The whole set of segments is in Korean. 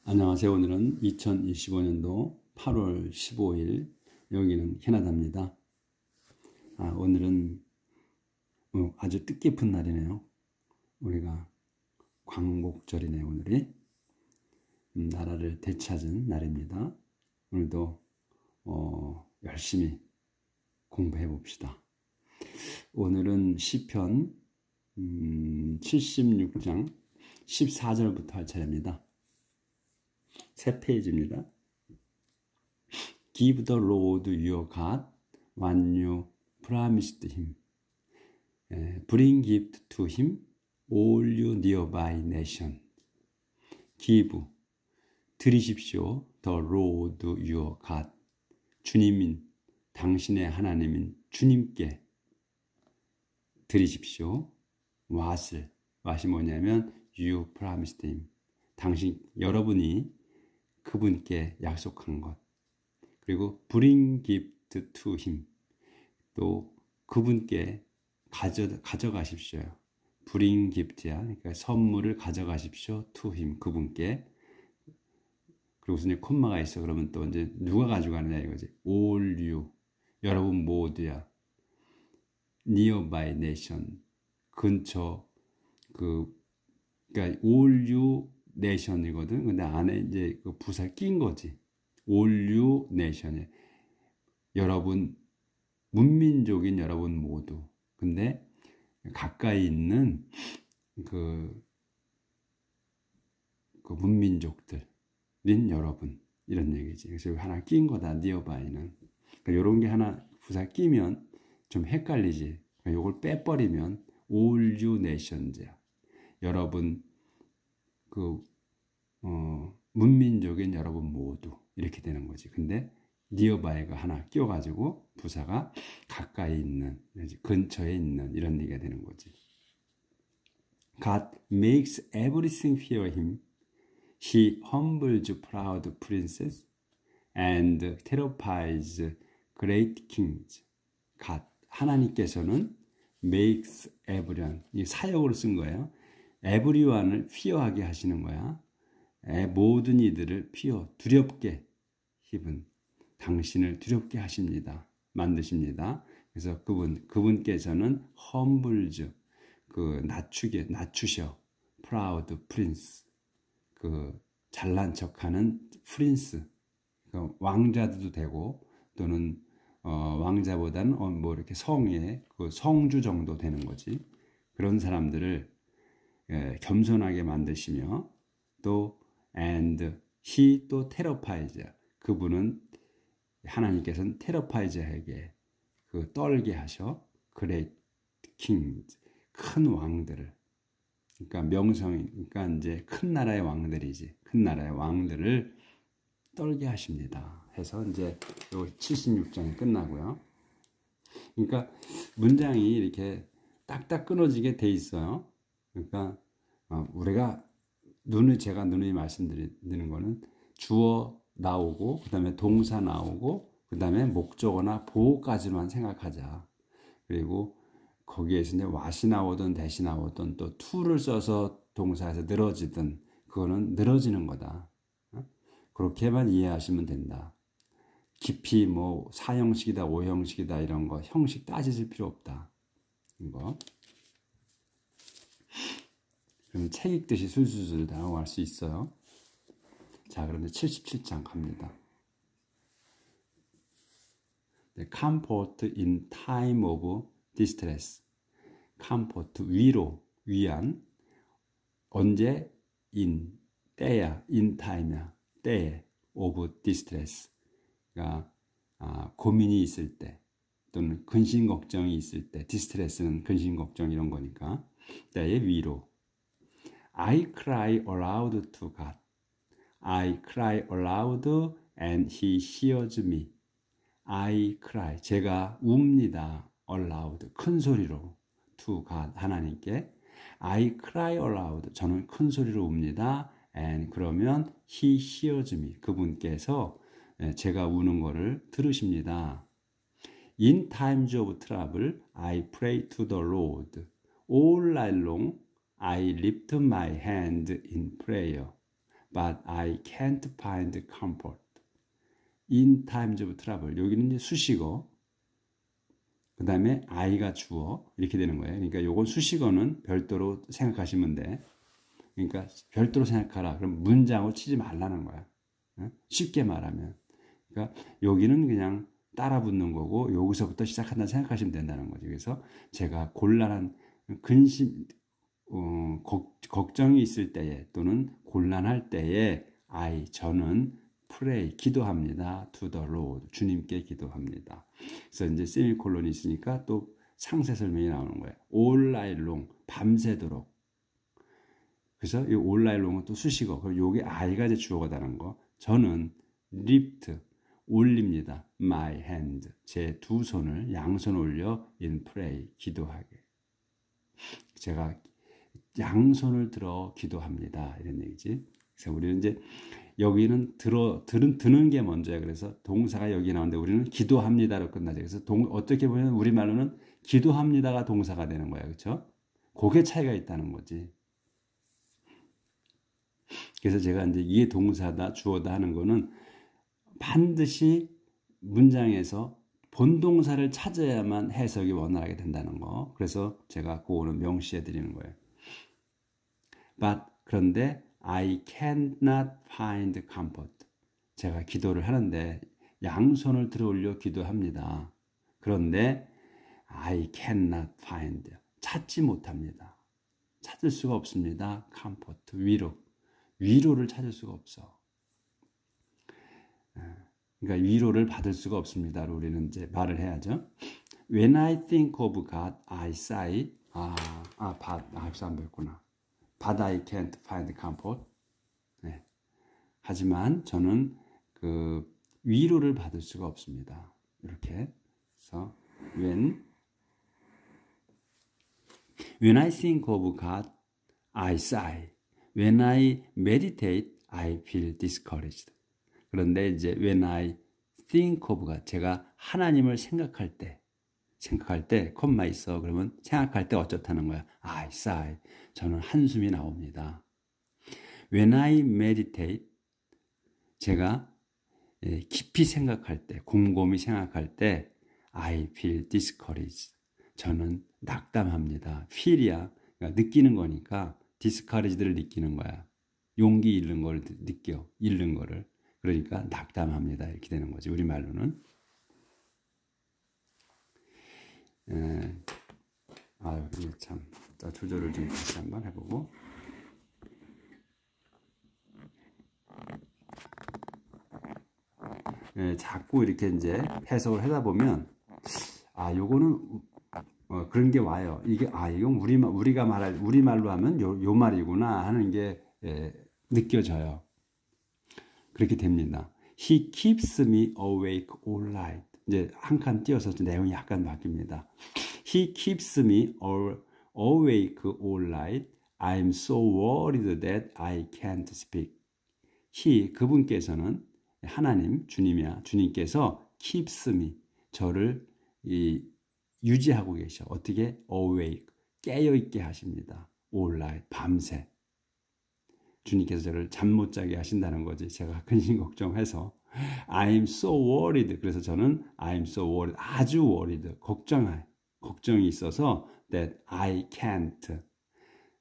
안녕하세요. 오늘은 2025년도 8월 15일, 여기는 캐나다입니다. 오늘은 아주 뜻깊은 날이네요. 우리가 광복절이네요. 오늘이 나라를 되찾은 날입니다. 오늘도 열심히 공부해 봅시다. 오늘은 시편 76장 14절부터 할 차례입니다. 세 페이지입니다. Give the Lord your God what you promised him. Bring gift to him, all you nearby nation. Give, 드리십시오. The Lord your God. 주님인, 당신의 하나님인 주님께 드리십시오. what이 뭐냐면 you promised him. 여러분이 그분께 약속한 것. 그리고 bring gift to him. 또 그분께 가져가십시오. bring gift야. 그러니까 선물을 가져가십시오. to him. 그분께. 그리고 무슨 콤마가 있어. 그러면 또 이제 누가 가져가느냐 이거지. all you. 여러분 모두야. nearby nation. 근처 그러니까 all you 네이션이거든. 근데 안에 이제 그 부사 낀 거지. all you nation에 여러분 문민족인 여러분 모두. 근데 가까이 있는 그 문민족들인 여러분 이런 얘기지. 그래서 여기 하나 낀 거다. nearby는. 그러니까 이런 게 하나 부사 끼면 좀 헷갈리지. 그러니까 이걸 빼버리면 all you nations야. 여러분 문민족인 여러분 모두 이렇게 되는 거지. 근데 nearby가 하나 끼워가지고 부사가 가까이 있는, 근처에 있는 이런 얘기가 되는 거지. God makes everything fear him. He humbles proud princes and terrifies great kings. God, 하나님께서는 makes everyone, 이 사역으로 쓴 거예요. everyone을 fear하게 하시는 거야. 모든 이들을 fear, 두렵게 힘은 당신을 두렵게 하십니다. 만드십니다. 그래서 그분께서는 humbles, 낮추셔. proud prince, 잘난 척하는 prince, 왕자도 되고 또는 왕자보다는 뭐 이렇게 성의 성주 정도 되는 거지. 그런 사람들을 겸손하게 만드시며 또 and he 또 terrifies, 그분은 하나님께서는 terrifies에게 떨게 하셔. great kings, 큰 왕들을, 그러니까 이제 큰 나라의 왕들이지. 큰 나라의 왕들을 떨게 하십니다. 해서 이제 요 76장이 끝나고요. 그러니까 문장이 이렇게 딱딱 끊어지게 돼 있어요. 그러니까 우리가 제가 누누이 말씀드리는 거는 주어 나오고 그 다음에 동사 나오고 그 다음에 목적어나 보호까지만 생각하자. 그리고 거기에서 이제 what이 나오든 that이 나오든 또 to를 써서 동사에서 늘어지든 그거는 늘어지는 거다. 그렇게만 이해하시면 된다. 깊이 뭐 4형식이다 5형식이다 이런 거 형식 따지실 필요 없다. 이거. 그럼 책 읽듯이 술술술 나올 수 있어요. 자, 그런데 77장 갑니다. Comfort in time of distress. Comfort, 위로, 위안. 언제? in, 때야. in time야. 때에. of distress. 그러니까 고민이 있을 때 또는 근심 걱정이 있을 때. distress는 근심 걱정 이런 거니까. 때의 위로. I cry aloud to God. I cry aloud and he hears me. I cry, 제가 웁니다. aloud, 큰 소리로. to God, 하나님께. I cry aloud, 저는 큰 소리로 웁니다. and 그러면 he hears me, 그분께서 제가 우는 거를 들으십니다. In times of trouble, I pray to the Lord. All night long, I lift my hand in prayer. but I can't find comfort in times of trouble. 여기는 이제 수식어, 그 다음에 I가 주어 이렇게 되는 거예요. 그러니까 요건 수식어는 별도로 생각하시면 돼. 그러니까 별도로 생각하라. 그럼 문장으로 치지 말라는 거야. 쉽게 말하면. 그러니까 여기는 그냥 따라 붙는 거고 여기서부터 시작한다 생각하시면 된다는 거죠. 그래서 제가 곤란한 근심, 걱정이 있을 때에 또는 곤란할 때에 저는 pray, 기도합니다. to the Lord, 주님께 기도합니다. 그래서 이제 세미콜론이 있으니까 또 상세 설명이 나오는 거예요. all night long, 밤새도록. 그래서 이 all night long은 또 수식어. 그리고 요게 I가 이제 주어가 되는 거. 저는 lift, 올립니다. my hand, 제 두 손을 양손 올려 in pray, 기도하게. 제가 양손을 들어 기도합니다. 이런 얘기지. 그래서 우리는 이제 여기는 드는 게 먼저야. 그래서 동사가 여기 나오는데 우리는 기도합니다로 끝나죠. 그래서 어떻게 보면 우리말로는 기도합니다가 동사가 되는 거야. 그렇죠? 그게 차이가 있다는 거지. 그래서 제가 이제 이게 동사다, 주어다 하는 거는 반드시 문장에서 본동사를 찾아야만 해석이 원활하게 된다는 거. 그래서 제가 그거는 명시해 드리는 거예요. But 그런데 I cannot find comfort. 제가 기도를 하는데 양손을 들어 올려 기도합니다. 그런데 I cannot find. 찾지 못합니다. 찾을 수가 없습니다. comfort, 위로. 위로를 찾을 수가 없어. 그러니까 위로를 받을 수가 없습니다로 우리는 이제 말을 해야죠. When I think of God, I sigh. 여기서 안 보였구나. But I can't find comfort. 네. 하지만 저는 그 위로를 받을 수가 없습니다. 이렇게. 그래서 when I think of God, I sigh. When I meditate, I feel discouraged. 그런데 이제 when I think of God, 제가 하나님을 생각할 때, 콤마 있어. 그러면 생각할 때 어쩌다는 거야? I sigh. 저는 한숨이 나옵니다. When I meditate, 제가 깊이 생각할 때, 곰곰이 생각할 때, I feel discouraged. 저는 낙담합니다. feel이야. 그러니까 느끼는 거니까 discouraged를 느끼는 거야. 용기 잃는 걸 느껴. 잃는 거를. 그러니까 낙담합니다. 이렇게 되는 거지. 우리말로는. 이거 참. 조절을 좀 다시 한번 해보고. 자꾸 이렇게 이제 해석을 하다 보면, 요거는, 그런 게 와요. 이건 우리가 우리말로 하면 요 말이구나 하는 게, 느껴져요. 그렇게 됩니다. He keeps me awake all night. 이제 한 칸 띄어서 내용이 약간 바뀝니다. He keeps me awake all night. I'm so worried that I can't speak. 그분께서는 하나님, 주님께서 keeps me, 저를 유지하고 계셔. 어떻게? awake, 깨어있게 하십니다. all night, 밤새. 주님께서 저를 잠 못 자게 하신다는 거지. 제가 근심 걱정해서 I'm so worried. 그래서 저는 I'm so worried. 아주 worried. 걱정이 있어서 that I can't.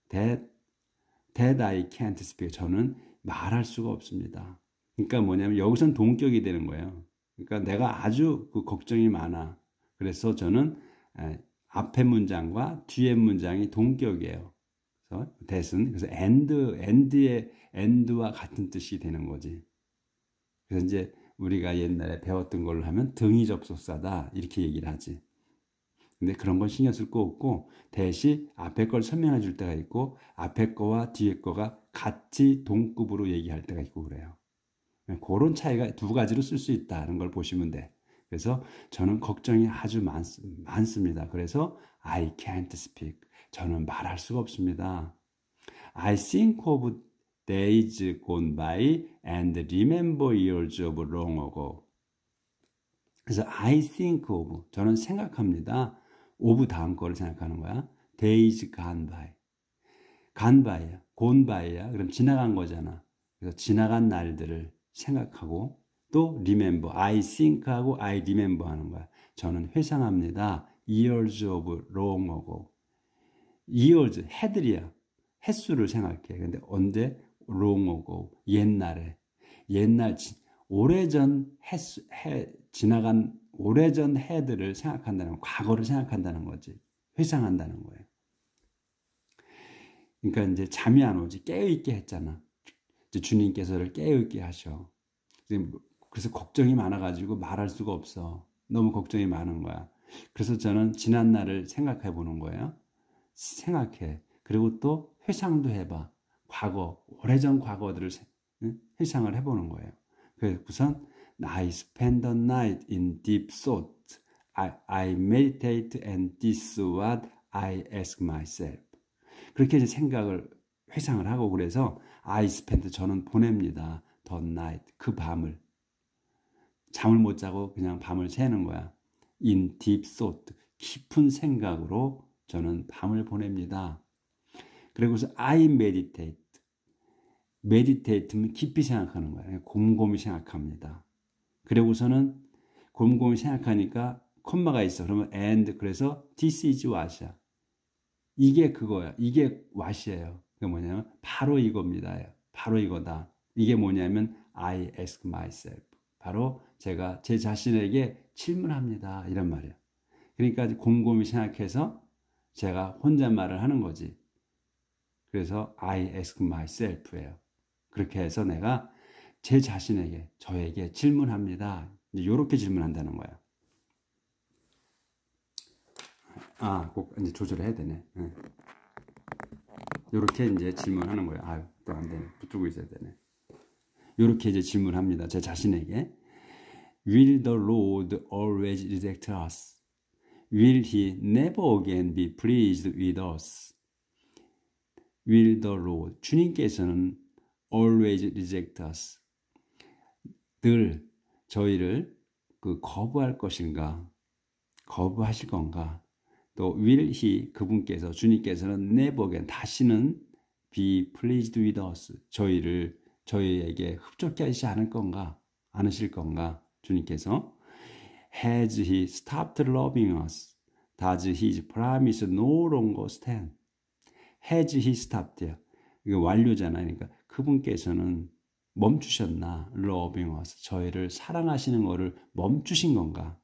That I can't speak. 저는 말할 수가 없습니다. 그러니까 뭐냐면 여기선 동격이 되는 거예요. 그러니까 내가 아주 그 걱정이 많아. 그래서 저는 앞에 문장과 뒤에 문장이 동격이에요. 그래서 and와 같은 뜻이 되는 거지. 그래서 이제 우리가 옛날에 배웠던 걸로 하면 등이 접속사다 이렇게 얘기를 하지. 근데 그런 건 신경 쓸 거 없고 대신 앞에 걸 설명해 줄 때가 있고 앞에 거와 뒤에 거가 같이 동급으로 얘기할 때가 있고 그래요. 그런 차이가 두 가지로 쓸 수 있다는 걸 보시면 돼. 그래서 저는 걱정이 아주 많습니다. 그래서 I can't speak. 저는 말할 수가 없습니다. I think of days gone by and remember years of long ago. 그래서 I think of, 저는 생각합니다. of 다음 거를 생각하는 거야. days gone by. gone by야. gone by야. 그럼 지나간 거잖아. 그래서 지나간 날들을 생각하고 또 remember, I think하고 I remember 하는 거야. 저는 회상합니다. years of long ago. years, 해들이야. 횟수를 생각해. 근데 언제? long ago, 옛날에. 옛날, 오래전 지나간 오래전 해들을 생각한다는 거, 과거를 생각한다는 거지. 회상한다는 거예요. 그러니까 이제 잠이 안 오지. 깨어있게 했잖아. 주님께서를 깨어있게 하셔. 그래서 걱정이 많아가지고 말할 수가 없어. 너무 걱정이 많은 거야. 그래서 저는 지난 날을 생각해 보는 거예요. 생각해. 그리고 또 회상도 해봐. 과거, 오래전 과거들을 회상을 해보는 거예요. 그래서 우선 I spend the night in deep thought. I meditate and this is what I ask myself. 그렇게 이제 생각을 회상을 하고 그래서 I spend 저는 보냅니다. The night 그 밤을 잠을 못 자고 그냥 밤을 새는 거야. In deep thought 깊은 생각으로 저는 밤을 보냅니다. 그리고서 I meditate. meditate는 깊이 생각하는 거야. 곰곰이 생각합니다. 그리고서는 곰곰이 생각하니까 콤마가 있어. 그러면 and 그래서 this is what이야. 이게 그거야. 이게 what이에요. 그게 뭐냐면 바로 이겁니다. 바로 이거다. 이게 뭐냐면 I ask myself. 바로 제가 제 자신에게 질문합니다. 이런 말이에요. 그러니까 곰곰이 생각해서 제가 혼잣말을 하는 거지. 그래서 I ask myself예요. 그렇게 해서 내가 제 자신에게, 저에게 질문합니다. 이렇게 질문한다는 거야. 꼭 이제 조절을 해야 되네. 이렇게 이제 질문하는 거야. 또 안 되네. 붙들고 있어야 되네. 이렇게 이제 질문합니다. 제 자신에게. Will the Lord always reject us? Will he never again be pleased with us? Will the Lord, 주님께서는 always reject us. 늘 저희를 거부할 것인가? 거부하실 건가? 또 will he, 그분께서, 주님께서는 never again, 다시는 be pleased with us. 저희에게 흡족해 하시지 않으실 건가? 주님께서 has he stopped loving us? Does his promise no longer stand? has he stopped? 이거 완료잖아요. 그러니까 그분께서는 멈추셨나? loving us. 저희를 사랑하시는 것을 멈추신 건가?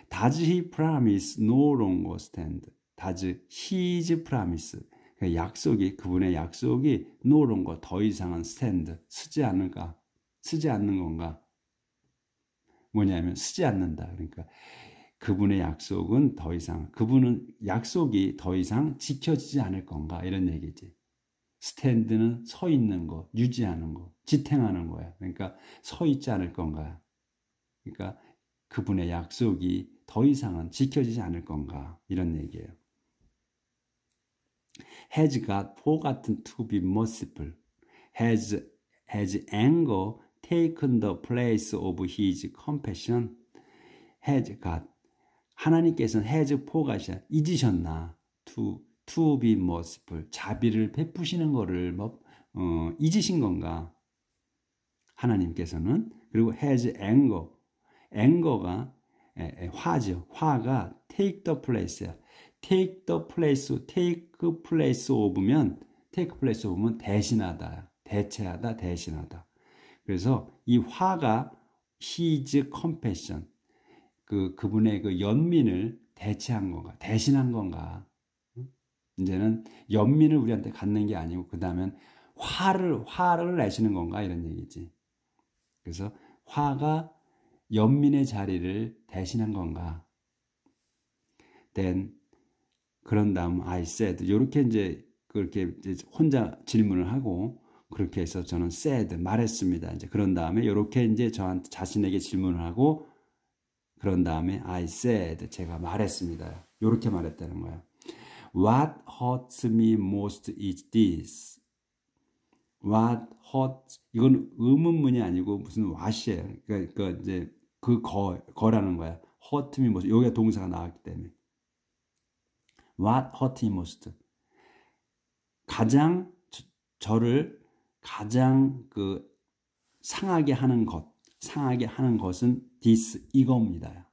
Does he promise no longer stand? Does his promise? 약속이, 그분의 약속이 no longer 더 이상은 stand, 쓰지 않는 건가? 뭐냐면 쓰지 않는다. 그러니까 그분의 약속은 더 이상, 그분은 약속이 더 이상 지켜지지 않을 건가? 이런 얘기지. 스탠드는 서 있는 거, 유지하는 거, 지탱하는 거야. 그러니까 서 있지 않을 건가? 그러니까 그분의 약속이 더 이상은 지켜지지 않을 건가? 이런 얘기예요. Has God forgotten to be merciful? Has anger taken the place of his compassion? Has God, 하나님께서는 has forgotten, 잊으셨나? To be merciful, 자비를 베푸시는 거를 잊으신 건가? 하나님께서는. 그리고 has anger가 화죠. 화가 take the place야. take place of면 대신하다, 대체하다, 대신하다. 그래서 이 화가 his compassion, 그분의 그 연민을 대체한 건가, 대신한 건가. 이제는 연민을 우리한테 갖는 게 아니고 그 다음엔 화를 내시는 건가, 이런 얘기지. 그래서 화가 연민의 자리를 대신한 건가. Then 그런 다음 I said, 이렇게 이제 그렇게 이제 혼자 질문을 하고 그렇게 해서 저는 said, 말했습니다. 이제 그런 다음에 이렇게 이제 저한테 자신에게 질문을 하고 그런 다음에 I said, 제가 말했습니다. 이렇게 말했다는 거야. What hurts me most is this. What hurts, 이건 의문문이 아니고 무슨 what이에요. 그러니까 이제 거라는 거야. hurt me most, 여기가 동사가 나왔기 때문에. What hurt me most. 가장 저를 가장 그 상하게 하는 것은 this 이겁니다.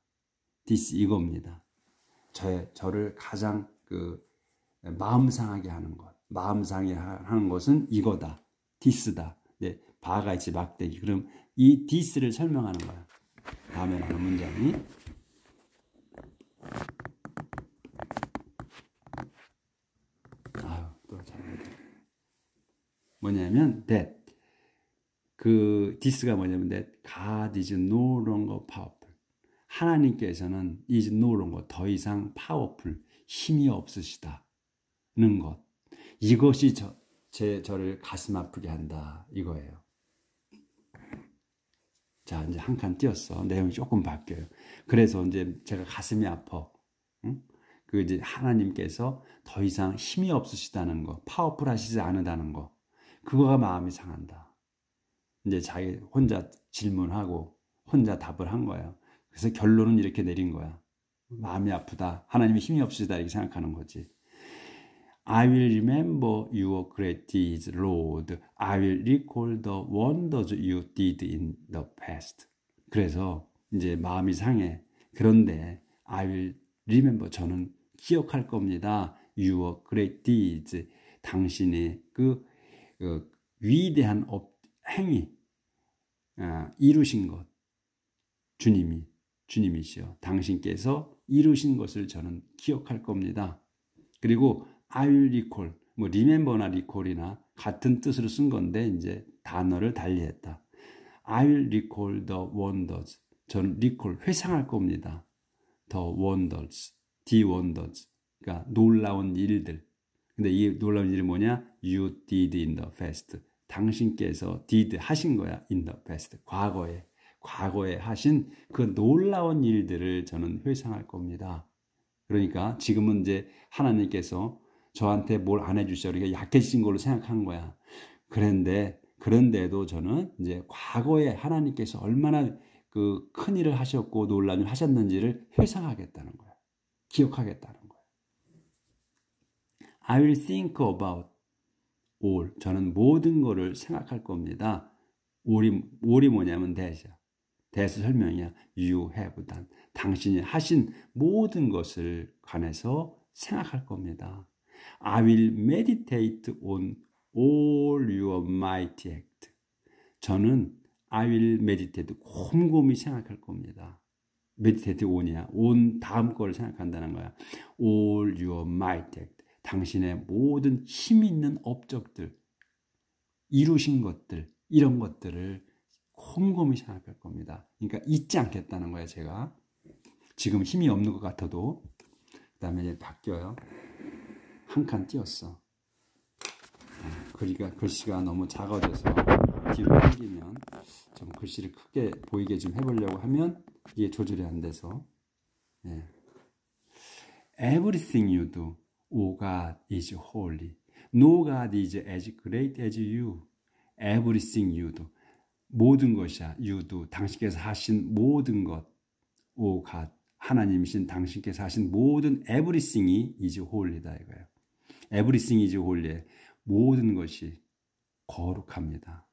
this 이겁니다. 저를 가장 그 마음 상하게 하는 것, 마음 상하게 하는 것은 이거다, this다. 네, 바가 있지 막대기. 그럼 이 this를 설명하는 거야. 다음에 나오는 문장이 또 잘못해. 뭐냐면 that 그 this가 뭐냐면 that God is no longer powerful. 하나님께서는 is no longer 더 이상 powerful 힘이 없으시다는 것. 이것이 저를 가슴 아프게 한다 이거예요. 자, 이제 한 칸 띄었어. 내용이 조금 바뀌어요. 그래서 이제 제가 가슴이 아파. 응? 그 이제 하나님께서 더 이상 힘이 없으시다는 거, 파워풀하시지 않으다는 거, 그거가 마음이 상한다. 이제 자기 혼자 질문하고 혼자 답을 한 거예요. 그래서 결론은 이렇게 내린 거야. 마음이 아프다. 하나님이 힘이 없으시다 이렇게 생각하는 거지. I will remember your great deeds, Lord. I will recall the wonders you did in the past. 그래서 이제 마음이 상해. 그런데 I will remember, 저는 기억할 겁니다. Your great deeds, 당신의 그 위대한 행위, 이루신 것, 주님이시여. 당신께서 이루신 것을 저는 기억할 겁니다. 그리고 I will recall, 뭐 remember나 recall이나 같은 뜻으로 쓴 건데 이제 단어를 달리했다. I will recall the wonders. 저는 recall, 회상할 겁니다. The wonders, the wonders. 그러니까 놀라운 일들. 근데 이 놀라운 일이 뭐냐? You did in the past. 당신께서 did 하신 거야. in the past. 과거에 하신 그 놀라운 일들을 저는 회상할 겁니다. 그러니까 지금은 이제 하나님께서 저한테 뭘 안 해주셔. 그러니까 약해진 걸로 생각한 거야. 그런데도 저는 이제 과거에 하나님께서 얼마나 그 큰 일을 하셨고 놀라운 일을 하셨는지를 회상하겠다는 거야. 기억하겠다는 거야. I will think about all. 저는 모든 거를 생각할 겁니다. all이 뭐냐면 that이야. that의 설명이야. You have done. 당신이 하신 모든 것을 관해서 생각할 겁니다. I will meditate on all your mighty act. 저는 I will meditate, 곰곰이 생각할 겁니다. meditate on이야. on 다음 거를 생각한다는 거야. all your mighty act. 당신의 모든 힘 있는 업적들, 이루신 것들, 이런 것들을 곰곰이 생각할 겁니다. 그러니까 잊지 않겠다는 거야, 제가. 지금 힘이 없는 것 같아도. 그 다음에 이제 바뀌어요. 한 칸 띄었어. 글씨가 너무 작아져서 뒤로 당기면 좀 글씨를 크게 보이게 좀 해보려고 하면 이게 조절이 안 돼서. 예. Everything you do, O God, is holy. No God is as great as you. Everything you do. 모든 것이야. You do. 당신께서 하신 모든 것. O God. 하나님이신 당신께서 하신 모든 everything이 is holy다 이거예요. Everything is holy. 모든 것이 거룩합니다.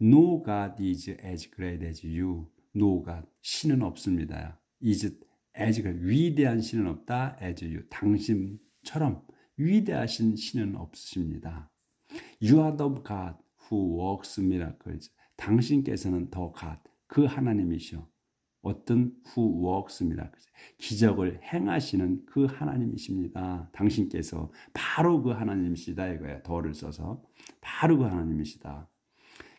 No God is as great as you. No God. 신은 없습니다. is as great. 위대한 신은 없다. as you. 당신처럼 위대하신 신은 없으십니다. You are the God who works miracles. 당신께서는 the God. 그 하나님이시오. 어떤 who works miracles. 기적을 행하시는 그 하나님이십니다. 당신께서 바로 그 하나님이시다 이거예요. 더를 써서 바로 그 하나님이시다.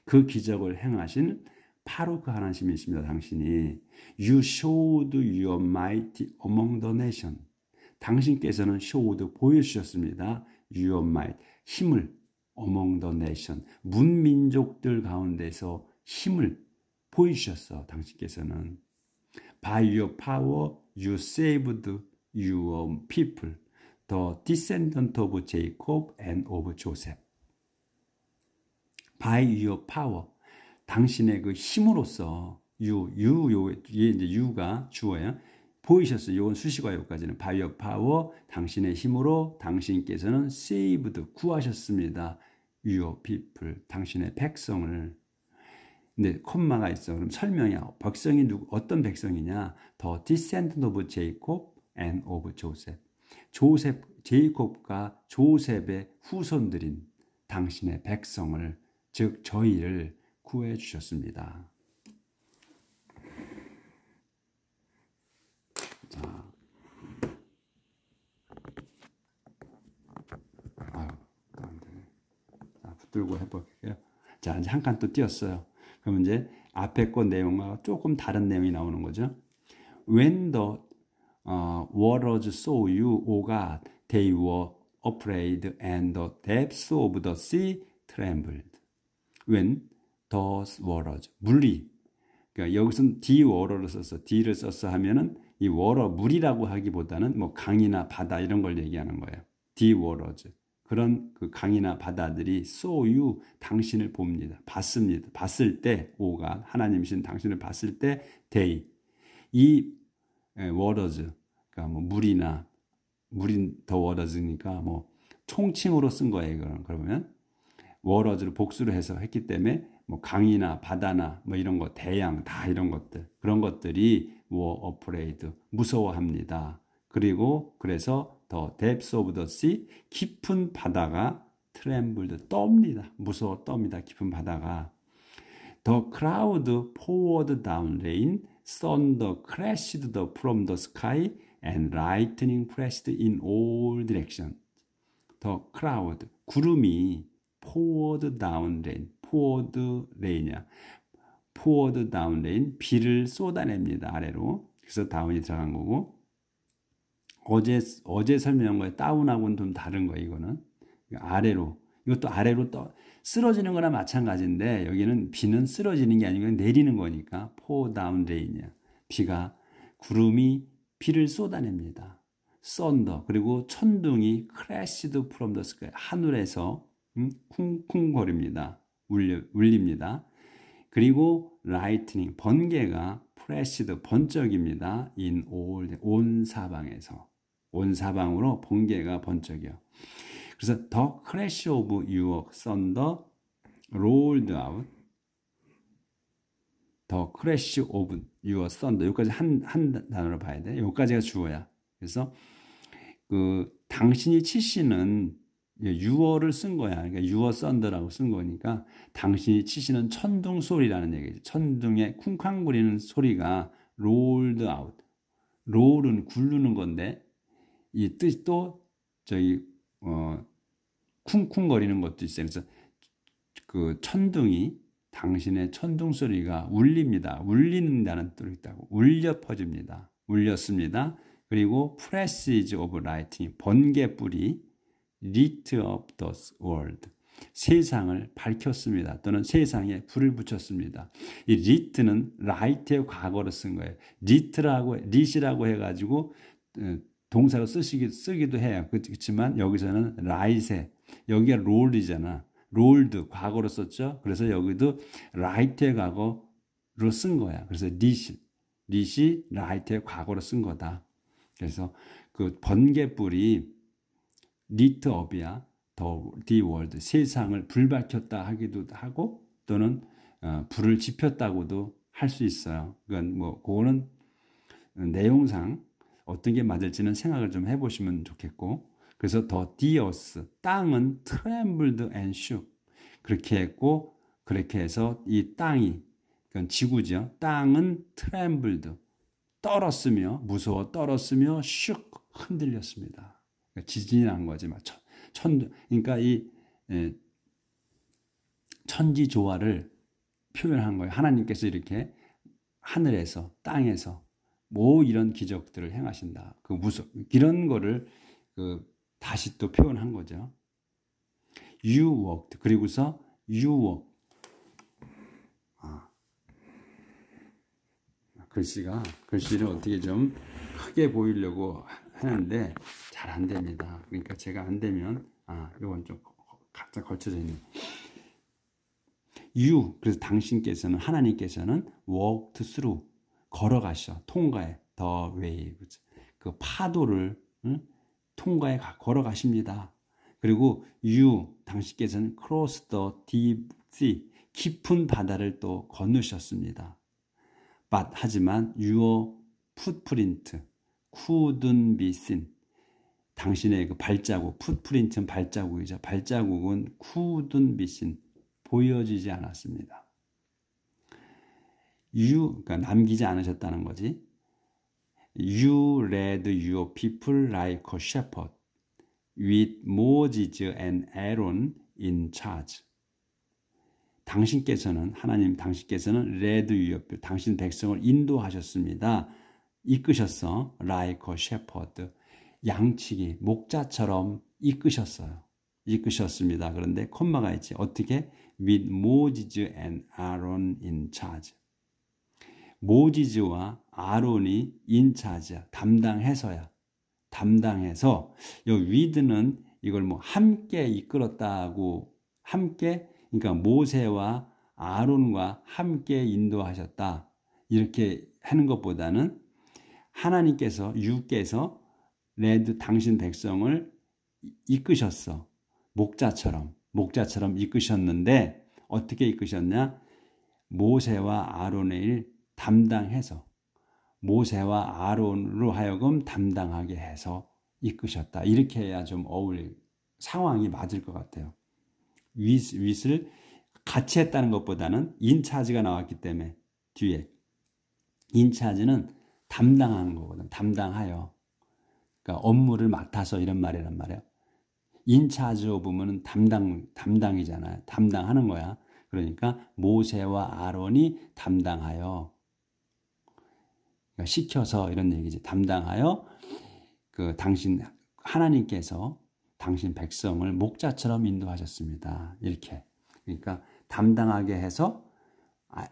그 기적을 행하신 바로 그 하나님이십니다. 당신이 You showed your might among the nation. 당신께서는 showed 보여주셨습니다. Your might 힘을 among the nation 문민족들 가운데서 힘을 보여주셨어. 당신께서는 By your power, you saved your people, the descendant of Jacob and of Joseph. By your power, 당신의 그 힘으로써, 이제 you가 주어야 보이셨어요. 이건 수식어요까지는. By your power, 당신의 힘으로 당신께서는 saved, 구하셨습니다. your people, 당신의 백성을. 근데 콤마가 있어. 그럼 설명이야. 백성이 어떤 백성이냐? The descendant of Jacob and of Joseph. 제이콥과 조셉의 후손들인 당신의 백성을, 즉 저희를 구해 주셨습니다. 자, 붙들고 해볼게요. 자, 이제 한 칸 또 띄었어요. 그럼 이제 앞에 거 내용과 조금 다른 내용이 나오는 거죠. When the waters saw you, O God, they were afraid, and the depths of the sea trembled. When those waters, 물이, 그러니까 여기서는 the water를 썼어. the를 썼어 하면은 이 water, 물이라고 하기보다는 뭐 강이나 바다 이런 걸 얘기하는 거예요. the waters. 그런 그 강이나 바다들이 saw you, 당신을 봅니다. 봤습니다. 봤을 때, 오가 하나님이신 당신을 봤을 때, they, 이 waters, 그러니까 뭐 물이나 물인 더 waters니까 뭐 총칭으로 쓴 거예요. 이거는 그러면 waters를 복수로 해서 했기 때문에 뭐 강이나 바다나 뭐 이런 거, 대양 다 이런 것들, 그런 것들이 were afraid, 무서워합니다. 그리고 그래서 the depths of the sea, 깊은 바다가 trembled, 떱니다. 무서워 떱니다. 깊은 바다가. The cloud poured down rain, thunder crashed from the sky, and lightning flashed in all directions. The cloud, 구름이 poured down rain, poured rain이야. poured down rain, 비를 쏟아냅니다. 아래로. 그래서 다운이 들어간 거고, 어제 설명한 거에 다운하고는 좀 다른 거예요. 이거는 아래로, 이것도 아래로 쓰러지는 거나 마찬가지인데, 여기는 비는 쓰러지는 게 아니고 내리는 거니까 pour down rain이야. 비가, 구름이 비를 쏟아냅니다. thunder, 그리고 천둥이 crashed from the sky, 하늘에서 쿵쿵거립니다. 울립니다. 그리고 lightning, 번개가 flashed, 번쩍입니다. in all, 온 사방에서, 온 사방으로 번개가 번쩍이요. 그래서 the crash of your thunder rolled out. the crash of your thunder, 여기까지 한 단어로 봐야 돼. 여기까지가 주어야. 그래서 그 당신이 치시는 유어를 쓴 거야. 그러니까 유어 썬더라고 쓴 거니까 당신이 치시는 천둥 소리라는 얘기죠. 천둥의 쿵쾅거리는 소리가 rolled out. roll은 굴르는 건데 이 뜻이 또 저기 쿵쿵거리는 것도 있어요. 그래서 그 천둥이, 당신의 천둥 소리가 울립니다. 울린다는 뜻이 있다고. 울려 퍼집니다. 울렸습니다. 그리고 flashes of lightning, 번개불이 lit up the world, 세상을 밝혔습니다. 또는 세상에 불을 붙였습니다. 이 lit는 light의 과거로 쓴 거예요. lit이라고 해가지고 동사로 쓰기도 해요. 그렇지만 여기서는 light에, 여기가 roll이잖아. rolled 과거로 썼죠. 그래서 여기도 light의 과거로 쓴 거야. 그래서 lit이 light의 과거로 쓴 거다. 그래서 그 번개불이 lit up이야. the world, 세상을 불밝혔다 하기도 하고, 또는 불을 지폈다고도 할 수 있어요. 그건 뭐 그거는 내용상 어떤 게 맞을지는 생각을 좀 해보시면 좋겠고, 그래서 the earth, 땅은 trembled and shook, 그렇게 했고, 그렇게 해서 이 땅이, 그건 지구죠. 땅은 trembled, 떨었으며, 무서워 떨었으며, shook, 흔들렸습니다. 그러니까 지진이 난 거지. 그러니까 이 천지조화를 표현한 거예요. 하나님께서 이렇게 하늘에서, 땅에서 뭐 이런 기적들을 행하신다. 이런 거를 다시 또 표현한 거죠. You walked. 그리고서 you walk. 글씨를 어떻게 좀 크게 보이려고 하는데 잘 안 됩니다. 그러니까 제가 안 되면 이건 좀 각자 걸쳐져 있는. You, 그래서 당신께서는, 하나님께서는 walked through, 걸어가셔, 통과해, the waves, 그 파도를 통과해 걸어가십니다. 그리고 you, 당신께서는 cross the deep sea, 깊은 바다를 또 건너셨습니다. But 하지만 your footprint couldn't be seen. 당신의 그 발자국, 풋프린트는 발자국이죠. 발자국은 couldn't be seen. 보여지지 않았습니다. 그러니까 남기지 않으셨다는 거지. You led your people like a shepherd, with Moses and Aaron in charge. 당신께서는, 하나님 당신께서는 led your people, 당신 백성을 인도하셨습니다. 이끄셨어. like a shepherd. 양치기, 목자처럼 이끄셨어요. 이끄셨습니다. 그런데 콤마가 있지. 어떻게? with Moses and Aaron in charge. 모지즈와 아론이 인차지야. 담당해서야. 담당해서 요 with는 이걸 뭐 함께 이끌었다고 함께 그러니까 모세와 아론과 함께 인도하셨다. 이렇게 하는 것보다는 하나님께서 유께서 레드 당신 백성을 이끄셨어. 목자처럼 이끄셨는데 어떻게 이끄셨냐? 모세와 아론의 일 담당해서 모세와 아론으로 하여금 담당하게 해서 이끄셨다. 이렇게 해야 좀 어울릴 상황이 맞을 것 같아요. 윗을 같이 했다는 것보다는 인차지가 나왔기 때문에 뒤에 인차지는 담당하는 거거든. 담당하여. 그러니까 업무를 맡아서 이런 말이란 말이에요. 인차지 오브는 담당이잖아요. 담당하는 거야. 그러니까 모세와 아론이 담당하여 그러니까 시켜서 이런 얘기지. 담당하여 그 당신 하나님께서 당신 백성을 목자처럼 인도하셨습니다. 이렇게. 그러니까 담당하게 해서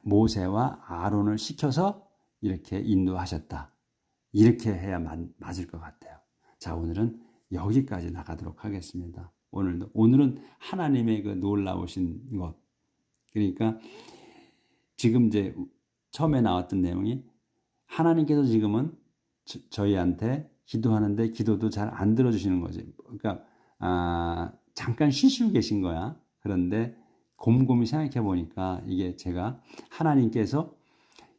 모세와 아론을 시켜서 이렇게 인도하셨다. 이렇게 해야 맞을 것 같아요. 자, 오늘은 여기까지 나가도록 하겠습니다. 오늘은 하나님의 그 놀라우신 것. 그러니까 지금 이제 처음에 나왔던 내용이 하나님께서 지금은 저희한테 기도하는데 기도도 잘 안 들어주시는 거지. 그러니까 잠깐 쉬시고 계신 거야. 그런데 곰곰이 생각해 보니까 이게 제가 하나님께서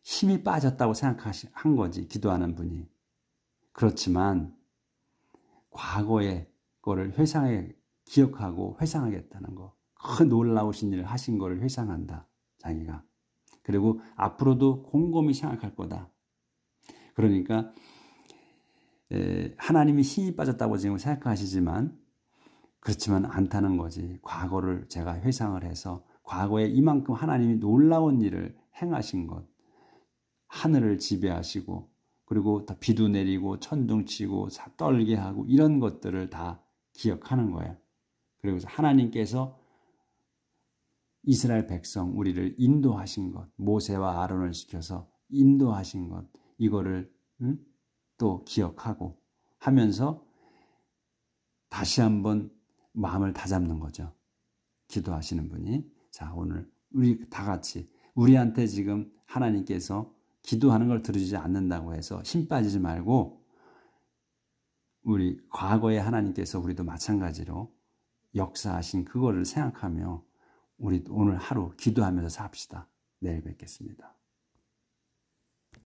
힘이 빠졌다고 생각한 거지. 기도하는 분이. 그렇지만 과거의 거를 기억하고 회상하겠다는 거. 그 놀라우신 일을 하신 거를 회상한다. 자기가. 그리고 앞으로도 곰곰이 생각할 거다. 그러니까 하나님이 힘이 빠졌다고 지금 생각하시지만 그렇지만 않다는 거지. 과거를 제가 회상을 해서 과거에 이만큼 하나님이 놀라운 일을 행하신 것. 하늘을 지배하시고 그리고 다 비도 내리고 천둥 치고 떨게 하고 이런 것들을 다 기억하는 거예요. 그리고 하나님께서 이스라엘 백성 우리를 인도하신 것, 모세와 아론을 시켜서 인도하신 것, 이거를 또 기억하고 하면서 다시 한번 마음을 다잡는 거죠. 기도하시는 분이. 자, 오늘 우리 다 같이 우리한테 지금 하나님께서 기도하는 걸 들어주지 않는다고 해서 힘 빠지지 말고 우리 과거에 하나님께서 우리도 마찬가지로 역사하신 그거를 생각하며 우리 오늘 하루 기도하면서 삽시다. 내일 뵙겠습니다.